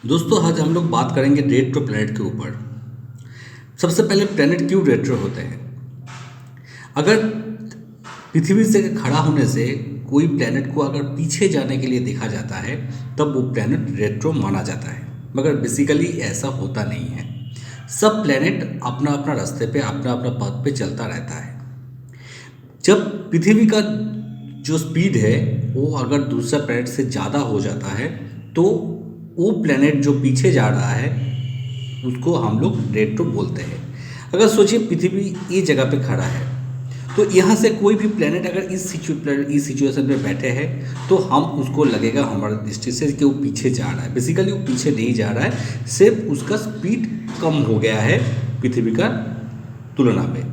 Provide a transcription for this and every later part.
दोस्तों आज हम लोग बात करेंगे रेट्रो प्लैनेट के ऊपर। सबसे पहले प्लैनेट क्यों रेट्रो होते हैं? अगर पृथ्वी से खड़ा होने से कोई प्लैनेट को अगर पीछे जाने के लिए देखा जाता है तब वो प्लैनेट रेट्रो माना जाता है, मगर बेसिकली ऐसा होता नहीं है। सब प्लैनेट अपना अपना रास्ते पे अपना अपना पथ पे चलता रहता है। जब पृथ्वी का जो स्पीड है वो अगर दूसरा प्लैनेट से ज़्यादा हो जाता है तो वो प्लैनेट जो पीछे जा रहा है उसको हम लोग रेट्रो बोलते हैं। अगर सोचिए पृथ्वी ये जगह पे खड़ा है तो यहाँ से कोई भी प्लैनेट अगर इस सिचुएशन में बैठे हैं तो हम उसको लगेगा हमारे दृष्टि से कि वो पीछे जा रहा है। बेसिकली वो पीछे नहीं जा रहा है, सिर्फ उसका स्पीड कम हो गया है पृथ्वी का तुलना में।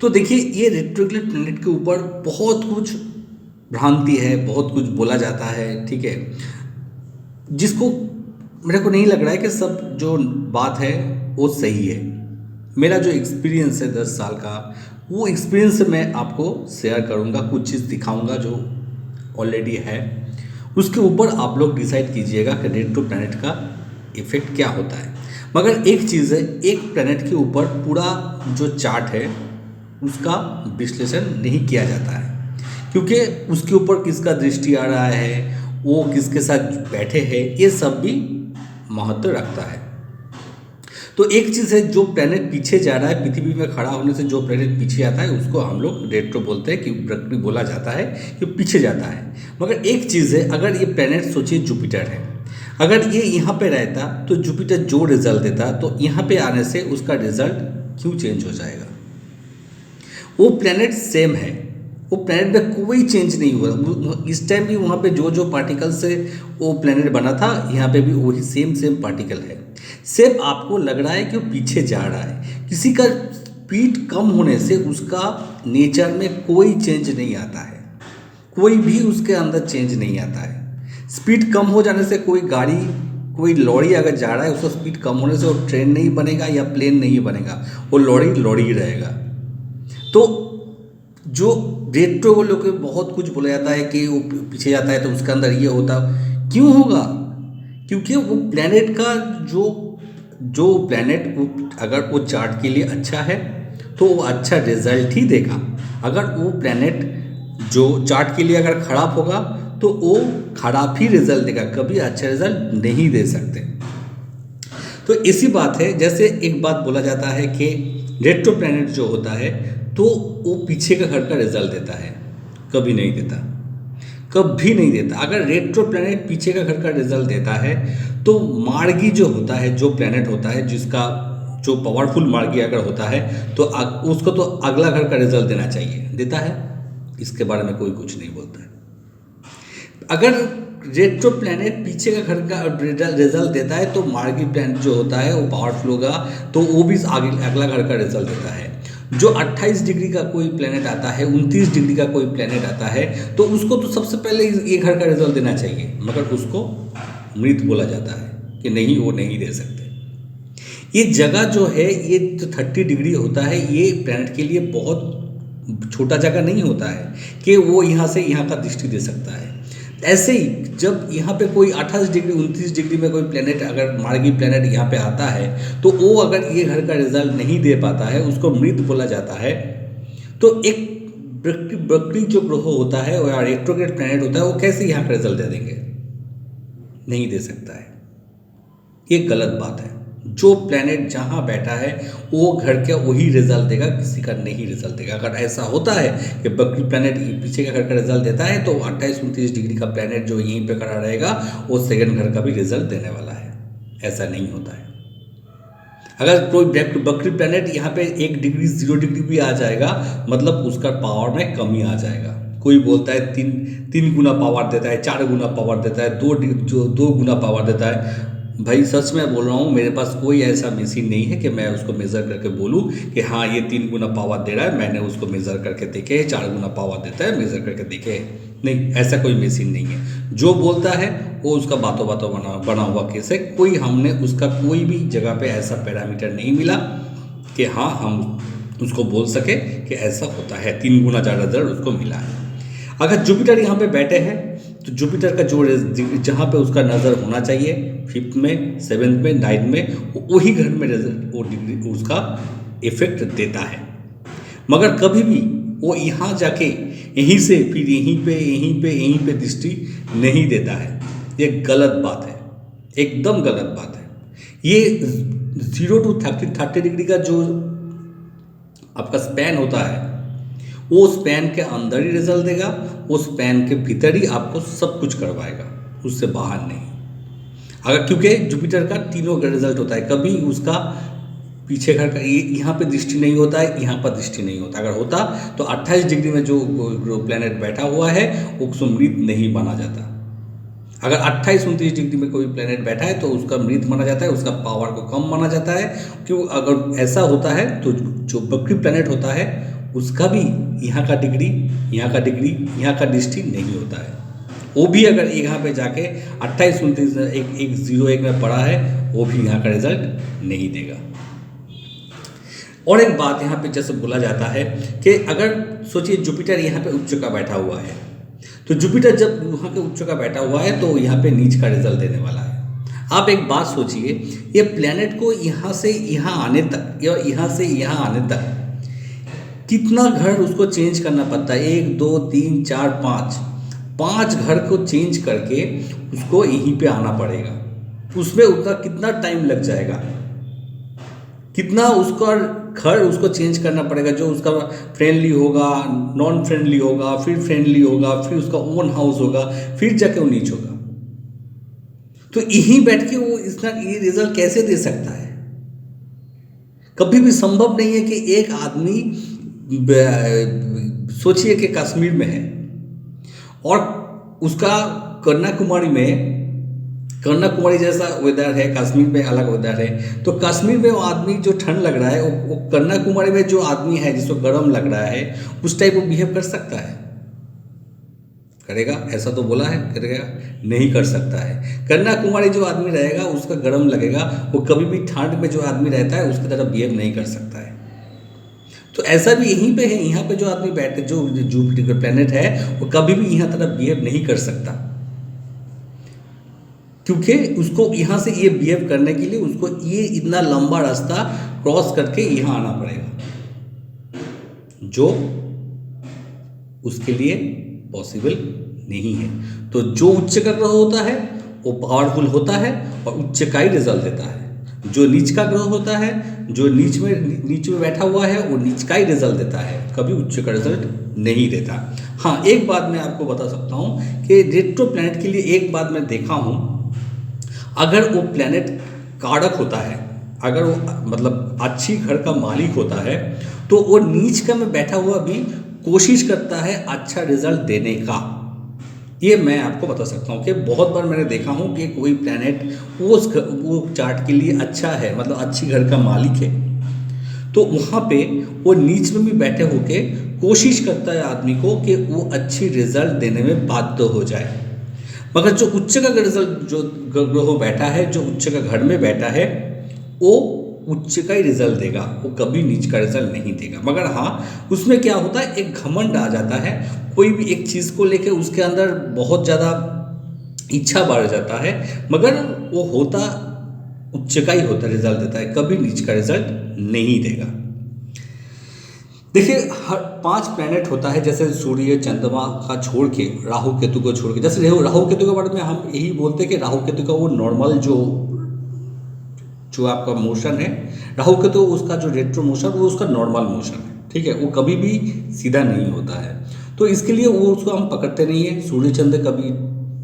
तो देखिए ये रेट्रोग्रेड प्लैनेट के ऊपर बहुत कुछ भ्रांति है, बहुत कुछ बोला जाता है, ठीक है, जिसको मेरे को नहीं लग रहा है कि सब जो बात है वो सही है। मेरा जो एक्सपीरियंस है 10 साल का, वो एक्सपीरियंस मैं आपको शेयर करूँगा, कुछ चीज़ दिखाऊँगा जो ऑलरेडी है, उसके ऊपर आप लोग डिसाइड कीजिएगा कि रेट्रो प्लैनेट का इफेक्ट क्या होता है। मगर एक चीज़ है, एक प्लैनेट के ऊपर पूरा जो चार्ट है उसका विश्लेषण नहीं किया जाता है, क्योंकि उसके ऊपर किसका दृष्टि आ रहा है, वो किसके साथ बैठे हैं, ये सब भी महत्व रखता है। तो एक चीज़ है, जो प्लैनेट पीछे जा रहा है, पृथ्वी में खड़ा होने से जो प्लैनेट पीछे आता है उसको हम लोग रेट्रो बोलते हैं, कि प्रकृति बोला जाता है कि पीछे जाता है। मगर एक चीज़ है, अगर ये प्लैनेट सोचिए जुपिटर है, अगर ये यहाँ पे रहता तो जुपिटर जो रिजल्ट देता तो यहाँ पे आने से उसका रिजल्ट क्यों चेंज हो जाएगा? वो प्लैनेट सेम है, वो प्लैनेट में कोई चेंज नहीं हुआ। इस टाइम भी वहाँ पे जो जो पार्टिकल से वो प्लैनेट बना था, यहाँ पे भी वही सेम पार्टिकल है। सिर्फ आपको लग रहा है कि वो पीछे जा रहा है। किसी का स्पीड कम होने से उसका नेचर में कोई चेंज नहीं आता है, कोई भी उसके अंदर चेंज नहीं आता है। स्पीड कम हो जाने से कोई गाड़ी, कोई लॉरी अगर जा रहा है, उसका स्पीड कम होने से वो ट्रेन नहीं बनेगा या प्लेन नहीं बनेगा, वो लॉरी ही रहेगा। तो जो रेट्रो को लोग बहुत कुछ बोला जाता है कि वो पीछे जाता है तो उसके अंदर ये होता, क्यों होगा? क्योंकि वो प्लैनेट का जो जो प्लैनेट अगर वो चार्ट के लिए अच्छा है तो वो अच्छा रिजल्ट ही देगा। अगर वो प्लैनेट जो चार्ट के लिए अगर खराब होगा तो वो खराब ही रिजल्ट देगा, कभी अच्छा रिजल्ट नहीं दे सकते। तो इसी बात है, जैसे एक बात बोला जाता है कि रेट्रो प्लैनेट जो होता है तो वो पीछे का घर का रिजल्ट देता है, कभी नहीं देता, कभी नहीं देता। अगर रेट्रो प्लैनेट पीछे का घर का रिजल्ट देता है तो मार्गी जो होता है, जो प्लैनेट होता है जिसका जो पावरफुल मार्गी अगर होता है तो उसको तो अगला घर का रिजल्ट देना चाहिए, देता है, इसके बारे में कोई कुछ नहीं बोलता है। अगर रेट्रो प्लैनेट पीछे का घर का रिजल्ट देता है तो मार्गी प्लैनेट जो होता है वो पावरफुल होगा, तो वो भी आगे अगला घर का रिजल्ट देता है। जो 28 डिग्री का कोई प्लैनेट आता है, 29 डिग्री का कोई प्लैनेट आता है, तो उसको तो सबसे पहले ये घर का रिजल्ट देना चाहिए, मगर उसको मृत बोला जाता है कि नहीं, वो नहीं दे सकते। ये जगह जो है, ये जो 30 डिग्री होता है, ये प्लैनेट के लिए बहुत छोटा जगह नहीं होता है कि वो यहाँ से यहाँ का दृष्टि दे सकता है। ऐसे ही जब यहाँ पे कोई 28 डिग्री 29 डिग्री में कोई प्लैनेट, अगर मार्गी प्लैनेट यहाँ पे आता है तो वो अगर ये घर का रिजल्ट नहीं दे पाता है, उसको मृत बोला जाता है। तो एक बकरी जो ग्रह होता है या रेट्रोग्रेड प्लैनेट होता है, वो कैसे यहाँ का रिजल्ट दे देंगे? नहीं दे सकता है। ये गलत बात है। जो प्लैनेट जहाँ बैठा है वो घर का वही रिजल्ट देगा, किसी का नहीं रिजल्ट देगा। अगर ऐसा होता है कि बकरी प्लैनेट पीछे का घर का रिजल्ट देता है तो 28-29 डिग्री का प्लैनेट जो यहीं पे खड़ा रहेगा वो सेकंड घर का भी रिजल्ट देने वाला है। ऐसा नहीं होता है। अगर कोई बकरी प्लैनेट यहाँ पे 1 डिग्री 0 डिग्री भी आ जाएगा, मतलब उसका पावर में कमी आ जाएगा। कोई बोलता है तीन गुना पावर देता है, 4 गुना पावर देता है, 2 गुना पावर देता है। भाई सच में बोल रहा हूँ, मेरे पास कोई ऐसा मशीन नहीं है कि मैं उसको मेज़र करके बोलूँ कि हाँ ये 3 गुना पावर दे रहा है, मैंने उसको मेज़र करके देखे है, 4 गुना पावर देता है, मेज़र करके देखे है। नहीं, ऐसा कोई मशीन नहीं है। जो बोलता है वो उसका बातों बातों बना हुआ केस है। कोई हमने उसका कोई भी जगह पे ऐसा पैरामीटर नहीं मिला कि हाँ हम उसको बोल सके कि ऐसा होता है, 3 गुना ज़्यादा दर उसको मिला है। अगर जुपिटर यहाँ पे बैठे हैं तो जुपिटर का जो जहाँ पे उसका नज़र होना चाहिए, 5th में, 7th में, 9th में, वही घर में वो डिग्री उसका इफेक्ट देता है। मगर कभी भी वो यहाँ जाके यहीं से फिर यहीं पे दृष्टि नहीं देता है। ये गलत बात है, एकदम गलत बात है। ये 0 to 30 डिग्री का जो आपका स्पैन होता है, वो स्पैन के अंदर ही रिजल्ट देगा, वो स्पैन के भीतर ही आपको सब कुछ करवाएगा, उससे बाहर नहीं। अगर क्योंकि जुपिटर का तीनों का रिजल्ट होता है, कभी उसका पीछे घर का यहाँ पे दृष्टि नहीं होता है, यहाँ पर दृष्टि नहीं होता। अगर होता तो 28 डिग्री में जो प्लेनेट बैठा हुआ है वो मृत नहीं माना जाता। अगर 28-29 डिग्री में कोई प्लेनेट बैठा है तो उसका मृत माना जाता है, उसका पावर को कम माना जाता है। क्यों? अगर ऐसा होता है तो जो बकरी प्लेनेट होता है उसका भी यहाँ का डिग्री, यहाँ का डिग्री, यहाँ का दृष्टि नहीं होता है। वो भी अगर यहाँ पे जाके 28-29 एक 0-1 में पड़ा है, वो भी यहाँ का रिजल्ट नहीं देगा। और एक बात यहाँ पे जैसे बोला जाता है कि अगर सोचिए जुपिटर यहाँ पे उच्च का बैठा हुआ है, तो जुपिटर जब वहाँ के उच्च का बैठा हुआ है तो यहाँ पे नीच का रिजल्ट देने वाला है। आप एक बात सोचिए, ये प्लेनेट को यहाँ से यहाँ आने तक या यहाँ से यहाँ आने तक कितना घर उसको चेंज करना पड़ता है? 1 2 3 4 5 घर को चेंज करके उसको यहीं पे आना पड़ेगा। उसमें उसका कितना टाइम लग जाएगा, कितना उसका घर उसको चेंज करना पड़ेगा, जो उसका फ्रेंडली होगा, नॉन फ्रेंडली होगा, फिर फ्रेंडली होगा, फिर उसका ओन हाउस होगा, फिर जाके वो नीच होगा। तो यहीं बैठ के वो इसका ये रिजल्ट कैसे दे सकता है? कभी भी संभव नहीं है कि एक आदमी सोचिए कि कश्मीर में है और उसका कन्याकुमारी जैसा वेदर है, कश्मीर में अलग वेदर है। तो कश्मीर में वो आदमी जो ठंड लग रहा है, वो कन्याकुमारी में जो आदमी है जिसको गर्म लग रहा है, उस टाइप वो बिहेव कर सकता है? करेगा? ऐसा तो बोला है, करेगा? नहीं कर सकता है। कन्याकुमारी जो आदमी रहेगा उसका गर्म लगेगा, वो कभी भी ठंड में जो आदमी रहता है उसकी तरह बिहेव नहीं कर सकता है। तो ऐसा भी यहीं पे है, यहाँ पे जो आदमी बैठे, जो जुपिटर प्लेनेट है, वो कभी भी यहाँ तरह बिहेव नहीं कर सकता, क्योंकि उसको यहाँ से ये बिहेव करने के लिए उसको ये इतना लंबा रास्ता क्रॉस करके यहाँ आना पड़ेगा, जो उसके लिए पॉसिबल नहीं है। तो जो उच्च का ग्रह होता है वो पावरफुल होता है और उच्च का ही रिजल्ट देता है। जो नीच का ग्रह होता है, जो नीच में बैठा हुआ है, वो नीच का ही रिजल्ट देता है, कभी उच्च का रिजल्ट नहीं देता। हाँ, एक बात मैं आपको बता सकता हूँ कि रेट्रो प्लैनेट के लिए एक बात मैं देखा हूँ, अगर वो प्लैनेट कारक होता है, अगर वो मतलब अच्छी घर का मालिक होता है, तो वो नीच का में बैठा हुआ भी कोशिश करता है अच्छा रिजल्ट देने का। ये मैं आपको बता सकता हूँ कि बहुत बार मैंने देखा हूँ कि कोई प्लैनेट वो चार्ट के लिए अच्छा है, मतलब अच्छी घर का मालिक है, तो वहाँ पे वो नीच में भी बैठे होके कोशिश करता है आदमी को कि वो अच्छी रिजल्ट देने में बाध्य हो जाए। मगर जो उच्च का रिजल्ट, जो ग्रह बैठा है, जो उच्च का घर में बैठा है, वो उच्च का ही रिजल्ट देगा, वो कभी नीच का रिजल्ट नहीं देगा। मगर हाँ, उसमें क्या होता है, एक घमंड आ जाता है, कोई भी एक चीज़ को लेके उसके अंदर बहुत ज़्यादा इच्छा बढ़ जाता है, मगर वो होता उच्च का ही होता रिजल्ट देता है, कभी नीच का रिजल्ट नहीं देगा। देखिए, हर 5 प्लैनेट होता है, जैसे सूर्य चंद्रमा का छोड़ के, राहु केतु को छोड़ के, जैसे राहु केतु के बारे में हम यही बोलते हैं कि राहु केतु का वो नॉर्मल जो आपका मोशन है, राहु केतु उसका जो रेट्रो मोशन, वो उसका नॉर्मल मोशन है, ठीक है, वो कभी भी सीधा नहीं होता है। तो इसके लिए वो उसको हम पकड़ते नहीं है, सूर्य चंद्र कभी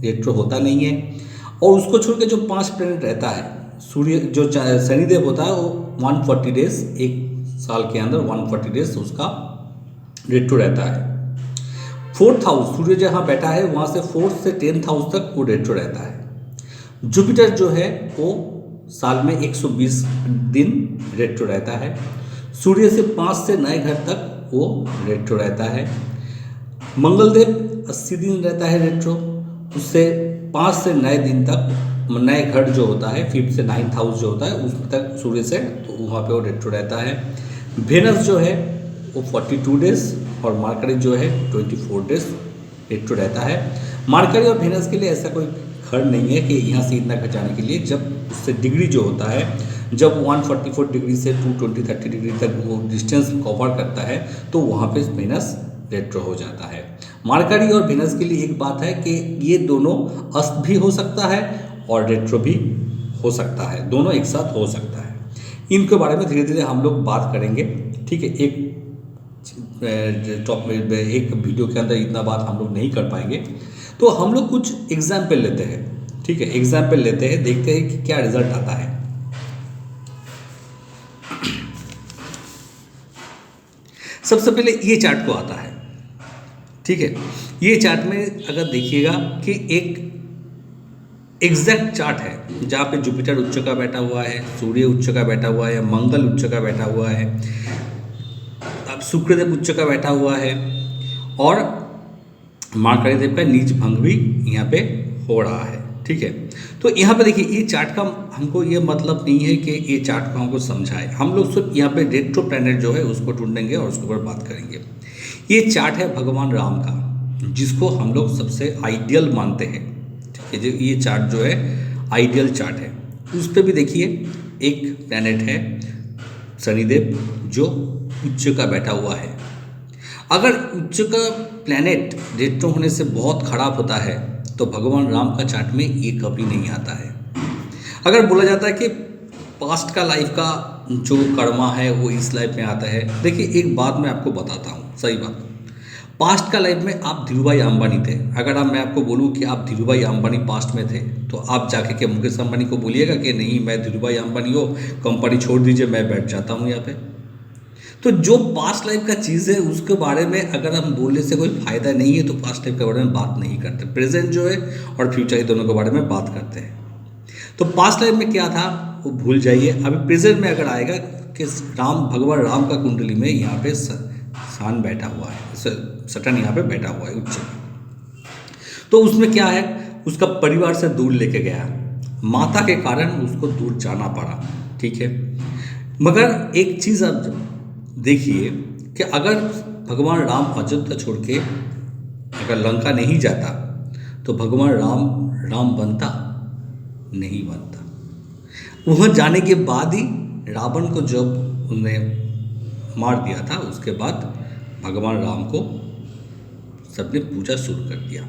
रेट्रो होता नहीं है। और उसको छोड़ के जो 5 प्लैनेट रहता है, सूर्य जो शनिदेव होता है, वो 140 डेज, एक साल के अंदर 140 डेज उसका रेट्रो रहता है। 4th हाउस, सूर्य जहाँ बैठा है वहाँ से 4th से 10th हाउस तक वो रेट्रो रहता है। जुपिटर जो है वो साल में 120 दिन रेट्रो रहता है। सूर्य से 5 से 9 घर तक वो रेट्रो रहता है। मंगलदेव 80 दिन रहता है रेट्रो, उससे 5 से 9 दिन तक नए घर जो होता है, 5th से 9th हाउस जो होता है उस तक सूर्य से, तो वहाँ पे वो रेट्रो रहता है। वेनस जो है वो 42 डेज और मरकरी जो है 24 डेज रेट्रो रहता है। मार्करी और वेनस के लिए ऐसा कोई खर्च नहीं है कि यहाँ से इतना खिंचाने के लिए, जब उससे डिग्री जो होता है, जब 144 डिग्री से 220-30 डिग्री तक वो डिस्टेंस कवर करता है तो वहाँ पे वेनस रेट्रो हो जाता है। मार्करी और वेनस के लिए एक बात है कि ये दोनों अस्त भी हो सकता है और रेट्रो भी हो सकता है, दोनों एक साथ हो सकता है। इनके बारे में धीरे धीरे हम लोग बात करेंगे, ठीक है। एक एक वीडियो के अंदर इतना बात हम लोग नहीं कर पाएंगे, तो हम लोग कुछ एग्जाम्पल लेते हैं, ठीक है। एग्जाम्पल लेते हैं, देखते हैं कि क्या रिजल्ट आता है। सबसे पहले ये चार्ट को आता है, ठीक है। ये चार्ट में अगर देखिएगा कि एक एग्जैक्ट चार्ट है जहाँ पे जुपिटर उच्च का बैठा हुआ है, सूर्य उच्च का बैठा हुआ है, मंगल उच्च का बैठा हुआ है, अब शुक्रदेव उच्च का बैठा हुआ है और मार्करी देव का नीच भंग भी यहाँ पे हो रहा है, ठीक है। तो यहाँ पे देखिए, ये चार्ट का हमको ये मतलब नहीं है कि ये चार्ट को हमको समझाए, हम लोग सिर्फ यहाँ पे रेट्रो प्लैनेट जो है उसको ढूंढेंगे और उसके ऊपर बात करेंगे। ये चार्ट है भगवान राम का, जिसको हम लोग सबसे आइडियल मानते हैं, ठीक है। जो ये चार्ट जो है आइडियल चार्ट है, उस पर भी देखिए एक प्लैनेट है शनिदेव जो उच्च का बैठा हुआ है। अगर उच्च का प्लैनेट रेट्रो होने से बहुत खराब होता है तो भगवान राम का चार्ट में ये कभी नहीं आता है। अगर बोला जाता है कि पास्ट का लाइफ का जो कर्मा है वो इस लाइफ में आता है, देखिए एक बात मैं आपको बताता हूँ, सही बात। पास्ट का लाइफ में आप धीरूभाई अंबानी थे। अगर मैं आपको बोलूँ कि आप धीरूभाई अंबानी पास्ट में थे तो आप जाके के मुकेश अंबानी को बोलिएगा कि नहीं मैं धीरूभाई अंबानी हो, कंपनी छोड़ दीजिए, मैं बैठ जाता हूँ यहाँ पे। तो जो पास्ट लाइफ का चीज़ है उसके बारे में अगर हम बोलने से कोई फ़ायदा नहीं है तो पास्ट लाइफ के बारे में बात नहीं करते, प्रेजेंट जो है और फ्यूचर दोनों के बारे में बात करते हैं। तो पास्ट लाइफ में क्या था वो भूल जाइए, अभी प्रेजेंट में अगर आएगा कि भगवान राम का कुंडली में यहाँ पे सान बैठा हुआ है, सटन यहाँ पे बैठा हुआ है उच्च। तो उसमें क्या है, उसका परिवार से दूर लेके गया, माता के कारण उसको दूर जाना पड़ा, ठीक है। मगर एक चीज़ आप देखिए कि अगर भगवान राम अयोध्या छोड़ के अगर लंका नहीं जाता तो भगवान राम बनता नहीं बनता। वहाँ जाने के बाद ही रावण को जब उन्होंने मार दिया था उसके बाद भगवान राम को सबने पूजा शुरू कर दिया।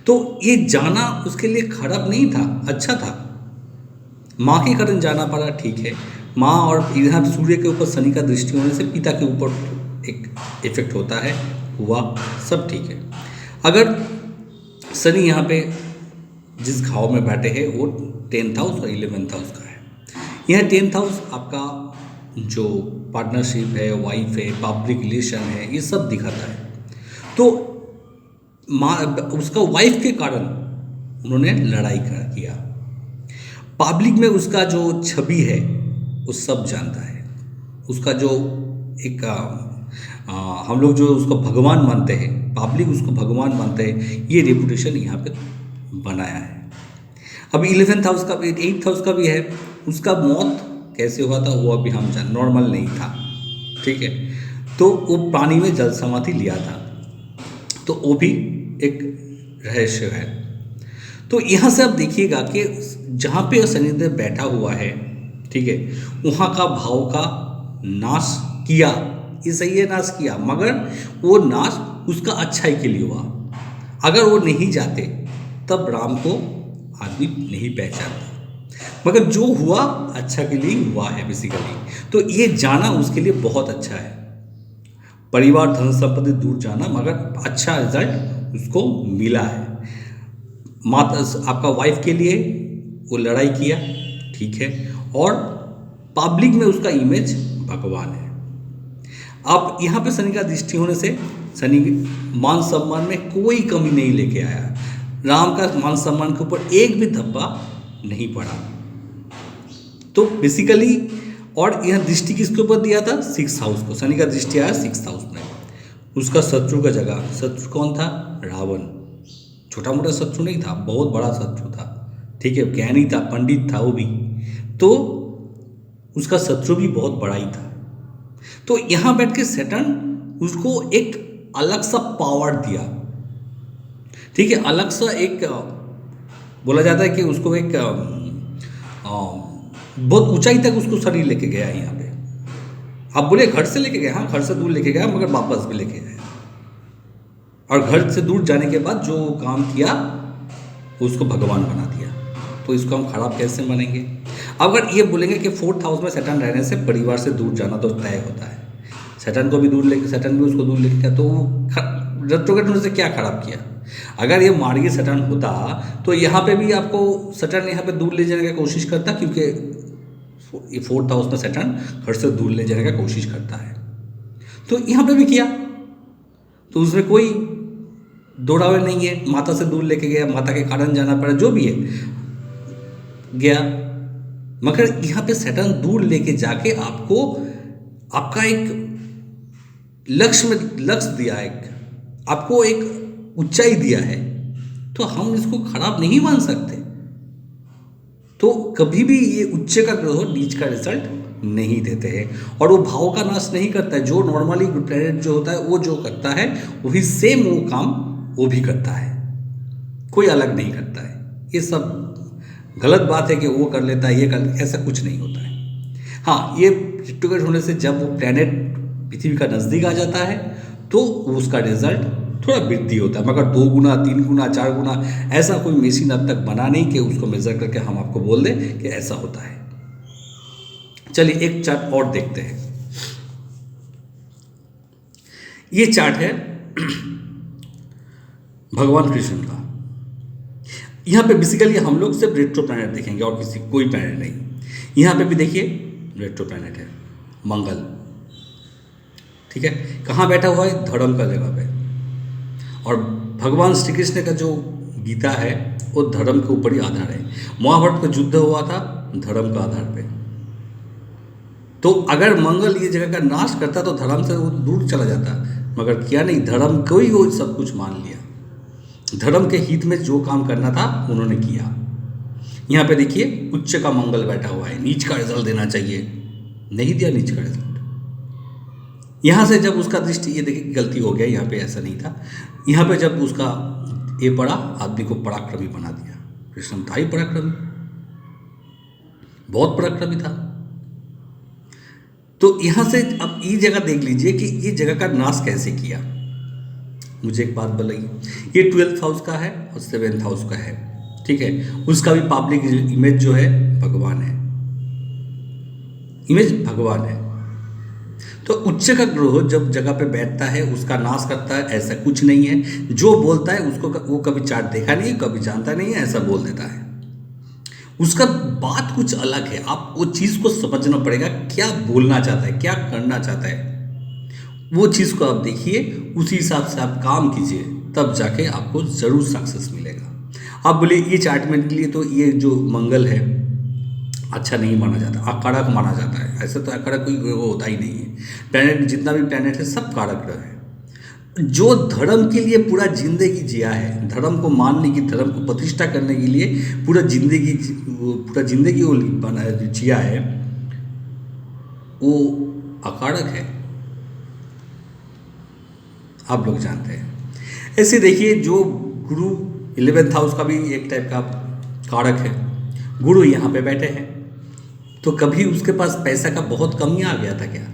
तो ये जाना उसके लिए खराब नहीं था, अच्छा था। माँ के कारण जाना पड़ा, ठीक है। माँ और इधर सूर्य के ऊपर शनि का दृष्टि होने से पिता के ऊपर एक इफेक्ट होता है, हुआ, सब ठीक है। अगर शनि यहाँ पे जिस घाव में बैठे हैं वो 10th हाउस और 11th हाउस का है। यह 10th हाउस आपका जो पार्टनरशिप है, वाइफ है, पब्लिक रिलेशन है, ये सब दिखाता है। तो उसका वाइफ के कारण उन्होंने लड़ाई किया। पब्लिक में उसका जो छवि है वो सब जानता है। उसका जो एक हम लोग जो उसको भगवान मानते हैं, पब्लिक उसको भगवान मानते हैं, ये रेपुटेशन यहाँ पे बनाया है। अब 11th हाउस का भी 8th हाउस का भी है। उसका मौत कैसे हुआ था वो अभी हम जान, नॉर्मल नहीं था, ठीक है। तो वो पानी में जल समाधि लिया था, तो वो भी एक रहस्य है। तो यहाँ से आप देखिएगा कि जहाँ पे शनिदेव बैठा हुआ है, ठीक है, वहाँ का भाव का नाश किया, ये सही है, नाश किया, मगर वो नाश उसका अच्छाई के लिए हुआ। अगर वो नहीं जाते तब राम को आदमी नहीं पहचानता, मगर जो हुआ अच्छा के लिए हुआ है बेसिकली। तो ये जाना उसके लिए बहुत अच्छा है। परिवार धन संपत्ति दूर जाना, मगर अच्छा रिजल्ट उसको मिला है। माता आपका वाइफ के लिए वो लड़ाई किया, ठीक है, और पब्लिक में उसका इमेज भगवान है। अब यहाँ पे शनि का दृष्टि होने से शनि मान सम्मान में कोई कमी नहीं लेके आया। राम का मान सम्मान के ऊपर एक भी धब्बा नहीं पड़ा। तो बेसिकली, और यह दृष्टि किसके ऊपर दिया था? 6th हाउस को। शनि का दृष्टि आया 6th हाउस में। उसका शत्रु का जगह, शत्रु कौन था? रावण। छोटा मोटा शत्रु नहीं था, बहुत बड़ा शत्रु था, ठीक है, ज्ञानी था, पंडित था वो भी, तो उसका शत्रु भी बहुत बड़ा ही था। तो यहाँ बैठ के सैटर्न उसको एक अलग सा पावर दिया, ठीक है, अलग सा एक बोला जाता है कि उसको एक बहुत ऊंचाई तक उसको शरीर लेके गया है यहाँ पे। आप बोले घर से लेके गया, हाँ घर से दूर लेके गया, मगर वापस भी लेके गया। और घर से दूर जाने के बाद जो काम किया उसको भगवान बना दिया। तो इसको हम खराब कैसे मानेंगे? अगर ये बोलेंगे कि 4th हाउस में सैटर्न रहने से परिवार से दूर जाना तो तय होता है, सैटर्न को भी दूर लेके, सैटर्न भी उसको दूर लेके गया, तो रेट्रोग्रेड होने से क्या खराब किया? अगर ये मार्गी सैटर्न होता तो यहाँ पे भी आपको सैटर्न यहाँ पे दूर ले जाने की कोशिश करता, क्योंकि ये 4th हाउस में सैटर्न घर से दूर ले जाने की कोशिश करता है। तो यहाँ पे भी किया, तो उसमें कोई दौड़ावे नहीं है। माता से दूर लेके गया, माता के कारण जाना पड़ा, जो भी है गया। मगर यहाँ पे सैटर्न दूर लेके जाके आपको आपका एक लक्ष्य दिया है, आपको एक ऊंचाई दिया है, तो हम इसको खराब नहीं मान सकते। तो कभी भी ये उच्च का ग्रह नीच का रिजल्ट नहीं देते हैं, और वो भाव का नाश नहीं करता है। जो नॉर्मली प्लैनेट जो होता है वो जो करता है वही सेम वो काम वो भी करता है, कोई अलग नहीं करता है। ये सब गलत बात है कि वो कर लेता है, ये कर, ऐसा कुछ नहीं होता है। हाँ, ये रेट्रोग्रेड होने से जब वो प्लैनेट पृथ्वी का नज़दीक आ जाता है तो उसका रिजल्ट थोड़ा वृद्धि होता है, मगर 2 गुना 3 गुना 4 गुना ऐसा कोई मशीन अब तक बना नहीं कि उसको मेजर करके हम आपको बोल दें कि ऐसा होता है। चलिए एक चार्ट और देखते हैं। ये चार्ट है भगवान कृष्ण का। यहाँ पे बेसिकली हम लोग सिर्फ रेट्रो प्लैनेट देखेंगे और कोई प्लैनेट नहीं। यहाँ पे भी देखिए रेट्रो प्लैनेट है मंगल, ठीक है। कहाँ बैठा हुआ है? धर्म का जगह पे। और भगवान श्री कृष्ण का जो गीता है वो धर्म के ऊपर ही आधार है। महाभारत का युद्ध हुआ था धर्म का आधार पे। तो अगर मंगल ये जगह का नाश करता तो धर्म से वो दूर चला जाता, मगर किया नहीं, धर्म को ही वो सब कुछ मान लिया। धर्म के हित में जो काम करना था उन्होंने किया। यहाँ पे देखिए उच्च का मंगल बैठा हुआ है, नीच का रिजल्ट देना चाहिए, नहीं दिया नीच का रिजल्ट। यहाँ से जब उसका दृष्टि, ये देखिए गलती हो गया, यहाँ पे ऐसा नहीं था। यहाँ पे जब उसका ये पड़ा, आदमी को पराक्रमी बना दिया। कृष्ण था ही पराक्रमी, बहुत पराक्रमी था। तो यहाँ से अब ये जगह देख लीजिए कि ये जगह का नाश कैसे किया। मुझे एक बात बताइए, ये 12th हाउस का है और 7th हाउस का है, ठीक है। उसका भी पब्लिक इमेज जो है भगवान है, इमेज भगवान है। तो उच्च का ग्रह जब जगह पे बैठता है उसका नाश करता है, ऐसा कुछ नहीं है। जो बोलता है उसको वो कभी चार्ट देखा नहीं, कभी जानता नहीं है, ऐसा बोल देता है। उसका बात कुछ अलग है। आप वो चीज़ को समझना पड़ेगा, क्या बोलना चाहता है, क्या करना चाहता है, वो चीज़ को आप देखिए, उसी हिसाब से आप काम कीजिए, तब जाके आपको ज़रूर सक्सेस मिलेगा। आप बोलिए ये चार्ट में के लिए तो ये जो मंगल है अच्छा नहीं माना जाता, अकारक माना जाता है। ऐसे तो अकारक कोई वो होता ही नहीं है। प्लैनेट, जितना भी प्लैनेट है सब कारक ग्रह है। जो धर्म के लिए पूरा जिंदगी जिया है, धर्म को मानने की, धर्म को प्रतिष्ठा करने के लिए पूरा जिंदगी वो बना जिया है, वो अकारक है, आप लोग जानते हैं। ऐसे देखिए जो गुरु 11th हाउस का भी एक टाइप का कारक है, गुरु यहाँ पे बैठे हैं, तो कभी उसके पास पैसा का बहुत कमी आ गया था क्या?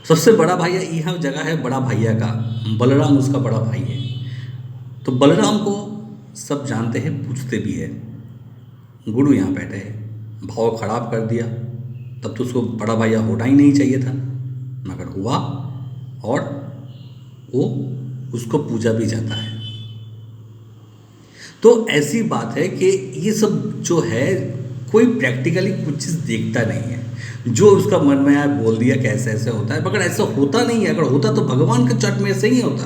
सबसे बड़ा भैया यह जगह है बड़ा भैया का, बलराम उसका बड़ा भाई है। तो बलराम को सब जानते हैं, पूछते भी है। गुरु यहाँ बैठे हैं, भाव खराब कर दिया, तब तो उसको बड़ा भैया होना ही नहीं चाहिए था, मगर हुआ, और वो उसको पूजा भी जाता है। तो ऐसी बात है कि ये सब जो है कोई प्रैक्टिकली कुछ चीज़ देखता नहीं है, जो उसका मन में आया बोल दिया कि ऐसा ऐसा होता है, मगर ऐसा होता नहीं है। अगर होता तो भगवान के चार्ट में ऐसा ही होता।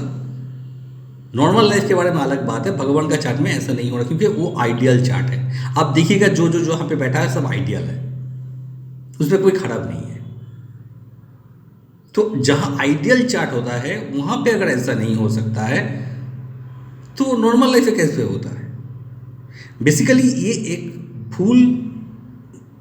नॉर्मल लाइफ के बारे में अलग बात है, भगवान का चार्ट में ऐसा नहीं हो रहा, क्योंकि वो आइडियल चार्ट है। आप देखिएगा जो जो जो यहाँ पे बैठा है सब आइडियल है, उसमें कोई खराब नहीं है। तो जहाँ आइडियल चार्ट होता है वहाँ पे अगर ऐसा नहीं हो सकता है तो नॉर्मल लाइफ में कैसे होता है? बेसिकली ये एक भूल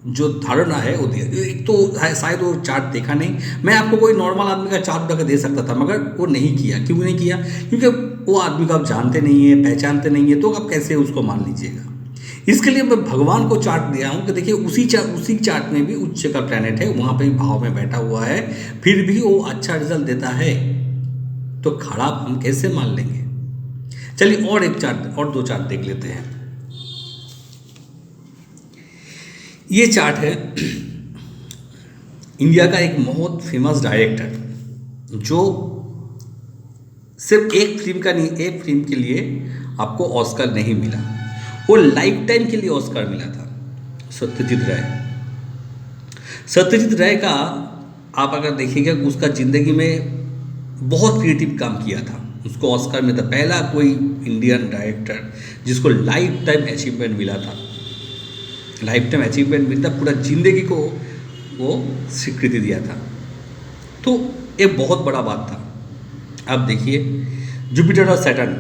जो धारणा है वो एक तो शायद वो चार्ट देखा नहीं। मैं आपको कोई नॉर्मल आदमी का चार्ट उठा दे सकता था, मगर वो नहीं किया। क्यों नहीं किया? क्योंकि वो आदमी को आप जानते नहीं है, पहचानते नहीं है, तो आप कैसे उसको मान लीजिएगा। इसके लिए मैं भगवान को चार्ट दिया हूँ कि देखिए उसी चार्ट में भी उच्च का प्लैनेट है, वहाँ पे भी भाव में बैठा हुआ है, फिर भी वो अच्छा रिजल्ट देता है, तो खराब हम कैसे मान लेंगे। चलिए और एक चार्ट और दो चार्ट देख लेते हैं। ये चार्ट है इंडिया का एक बहुत फेमस डायरेक्टर, जो सिर्फ एक फिल्म का नहीं, एक फिल्म के लिए आपको ऑस्कर नहीं मिला, वो लाइफ टाइम के लिए ऑस्कर मिला था, सत्यजीत राय। सत्यजीत राय का आप अगर देखिएगा, उसका ज़िंदगी में बहुत क्रिएटिव काम किया था, उसको ऑस्कर में था, पहला कोई इंडियन डायरेक्टर जिसको लाइफ टाइम अचीवमेंट मिला था। लाइफ टाइम अचीवमेंट मिलता, पूरा ज़िंदगी को वो स्वीकृति दिया था, तो ये बहुत बड़ा बात था। अब देखिए जुपिटर और सैटर्न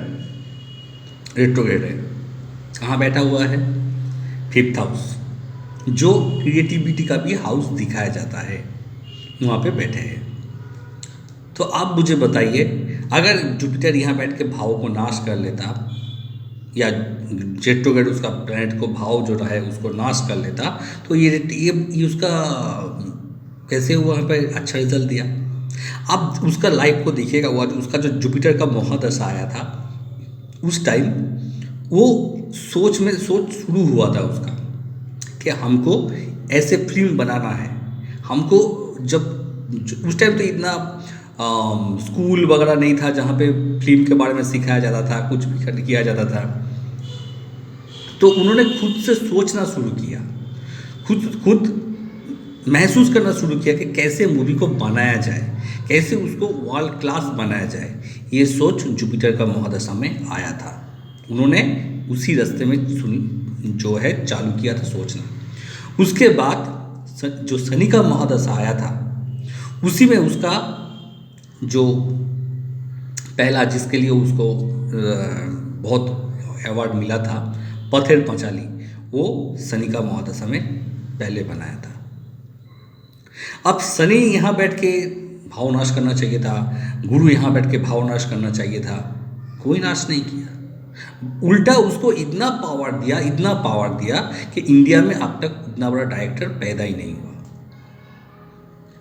रेट्रोग्रेड है, कहाँ बैठा हुआ है, 5th हाउस, जो क्रिएटिविटी का भी हाउस दिखाया जाता है, वहाँ पे बैठे हैं। तो आप मुझे बताइए, अगर जुपिटर यहाँ बैठ के भाव को नाश कर लेता, या रेट्रोग्रेड उसका प्लैनेट को भाव जो है उसको नाश कर लेता, तो ये उसका कैसे वहाँ पे अच्छा रिजल्ट दिया। अब उसका लाइफ को देखिएगा, हुआ उसका जो जुपिटर का महादशा आया था, उस टाइम वो सोच शुरू हुआ था उसका कि हमको ऐसे फिल्म बनाना है। हमको जब उस टाइम तो इतना स्कूल वगैरह नहीं था जहाँ पे फिल्म के बारे में सिखाया जाता था, कुछ भी किया जाता था, तो उन्होंने खुद से सोचना शुरू किया, खुद महसूस करना शुरू किया कि कैसे मूवी को बनाया जाए, कैसे उसको वर्ल्ड क्लास बनाया जाए। ये सोच जुपिटर का महादशा में आया था, उन्होंने उसी रास्ते में जो है चालू किया था सोचना। उसके बाद जो शनि का महादशा आया था, उसी में उसका जो पहला जिसके लिए उसको बहुत अवार्ड मिला था, पथेर पंचाली, वो शनि का महादशा में पहले बनाया था। अब शनि यहाँ बैठ के भाव नाश करना चाहिए था, गुरु यहाँ बैठ के भाव नाश करना चाहिए था, कोई नाश नहीं किया, उल्टा उसको इतना पावर दिया कि इंडिया में अब तक इतना बड़ा डायरेक्टर पैदा ही नहीं हुआ।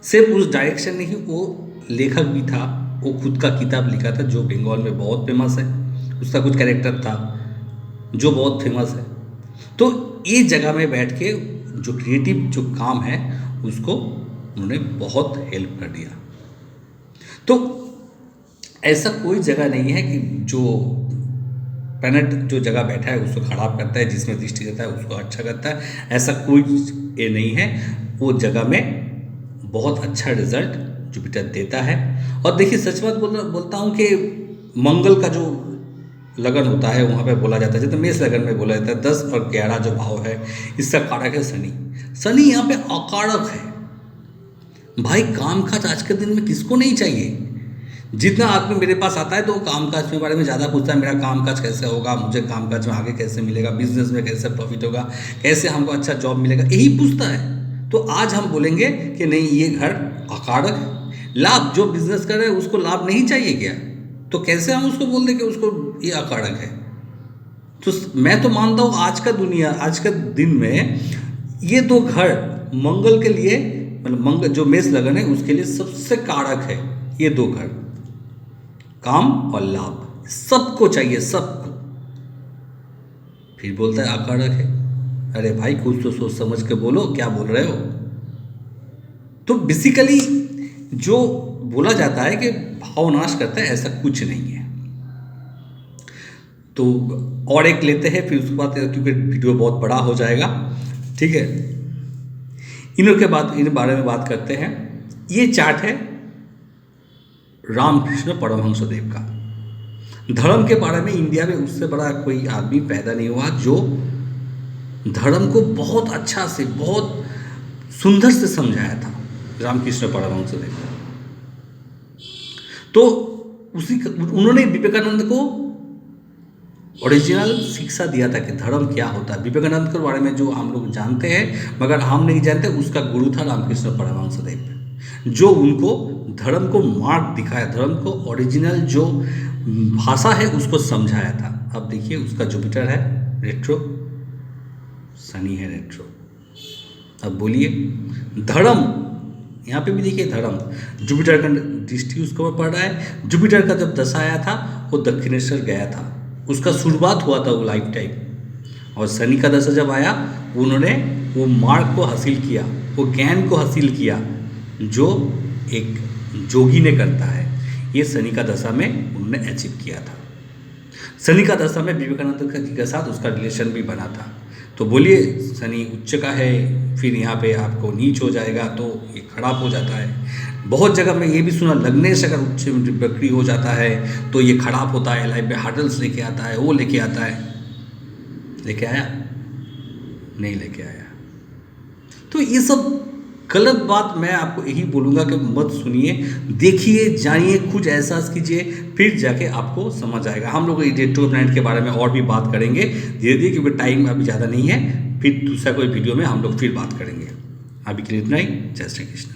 सिर्फ उस डायरेक्शन नहीं, वो लेखक भी था, वो खुद का किताब लिखा था जो बंगाल में बहुत फेमस है, उसका कुछ कैरेक्टर था जो बहुत फेमस है। तो ये जगह में बैठ के जो क्रिएटिव जो काम है उसको उन्होंने बहुत हेल्प कर दिया। तो ऐसा कोई जगह नहीं है कि जो प्लैनेट जो जगह बैठा है उसको खराब करता है, जिसमें दृष्टि देता है उसको अच्छा करता है, ऐसा कोई ये नहीं है। वो जगह में बहुत अच्छा रिजल्ट जुपिटर देता है। और देखिए सच बात बोलता हूँ कि मंगल का जो लगन होता है वहाँ पे बोला जाता है, जैसे मेष लगन में बोला जाता है 10 और 11 जो भाव है, इसका कारक है शनि। शनि यहाँ पे अकारक है। भाई काम काज आज के दिन में किसको नहीं चाहिए। जितना आदमी मेरे पास आता है तो काम काज के बारे में ज़्यादा पूछता है, मेरा काम काज कैसे होगा, मुझे काम काज में आगे कैसे मिलेगा, बिजनेस में कैसे प्रॉफिट होगा, कैसे हमको अच्छा जॉब मिलेगा, यही पूछता है। तो आज हम बोलेंगे कि नहीं ये घर अकारक है। लाभ जो बिजनेस कर रहे हैं उसको लाभ नहीं चाहिए क्या, तो कैसे हम उसको बोल दें कि उसको ये अकारक है। तो मैं तो मानता हूँ आज का दिन में ये दो घर मंगल के लिए, मतलब मंगल जो मेष लगन है उसके लिए सबसे कारक है। ये दो घर काम और लाभ सबको चाहिए, सबको। फिर बोलता है अकारक है। अरे भाई कुछ तो सोच समझ के बोलो, क्या बोल रहे हो। तो बेसिकली जो बोला जाता है कि भाव नाश करता है, ऐसा कुछ नहीं है। तो और एक लेते हैं, फिर उसके बाद क्योंकि वीडियो बहुत बड़ा हो जाएगा, ठीक है। इन बारे में बात करते हैं। ये चार्ट है रामकृष्ण परमहंस देव का। धर्म के बारे में इंडिया में उससे बड़ा कोई आदमी पैदा नहीं हुआ जो धर्म को बहुत अच्छा से, बहुत सुंदर से समझाया था, रामकृष्ण परमहंस देव। तो उन्होंने विवेकानंद को ओरिजिनल शिक्षा दिया था कि धर्म क्या होता है। विवेकानंद के बारे में जो हम लोग जानते हैं मगर हम नहीं जानते, उसका गुरु था रामकृष्ण परमहंस देव, जो उनको धर्म को मार्ग दिखाया, धर्म को ओरिजिनल जो भाषा है उसको समझाया था। अब देखिए उसका जुपिटर है रेट्रो, शनि है रेट्रो। अब बोलिए धर्म, यहाँ पे भी देखिए धर्म, जुपिटर का दृष्टि उसके ऊपर पड़ रहा है। जुपिटर का जब दशा आया था वो दक्षिणेश्वर गया था, उसका शुरुआत हुआ था वो लाइफ टाइम। और शनि का दशा जब आया उन्होंने वो मार्ग को हासिल किया, वो ज्ञान को हासिल किया जो एक जोगी ने करता है। ये शनि का दशा में उन्होंने अचीव किया था। शनि का दशा में विवेकानंद जी के साथ उसका रिलेशन भी बना था। तो बोलिए शनि उच्च का है, फिर यहाँ पे आपको नीच हो जाएगा तो ये खराब हो जाता है। बहुत जगह मैं ये भी सुना लग्न से अगर उच्च वक्री हो जाता है तो ये खराब होता है, लाइफ में हार्डल्स लेके आता है, वो लेके आता है। लेके आया? नहीं लेके आया। तो ये सब गलत बात, मैं आपको यही बोलूँगा कि मत सुनिए, देखिए, जानिए, कुछ एहसास कीजिए, फिर जाके आपको समझ आएगा। हम लोग रेट्रो प्लैनेट के बारे में और भी बात करेंगे धीरे धीरे, क्योंकि टाइम अभी ज़्यादा नहीं है। फिर दूसरा कोई वीडियो में हम लोग फिर बात करेंगे। अभी के लिए इतना ही। जय श्री कृष्ण।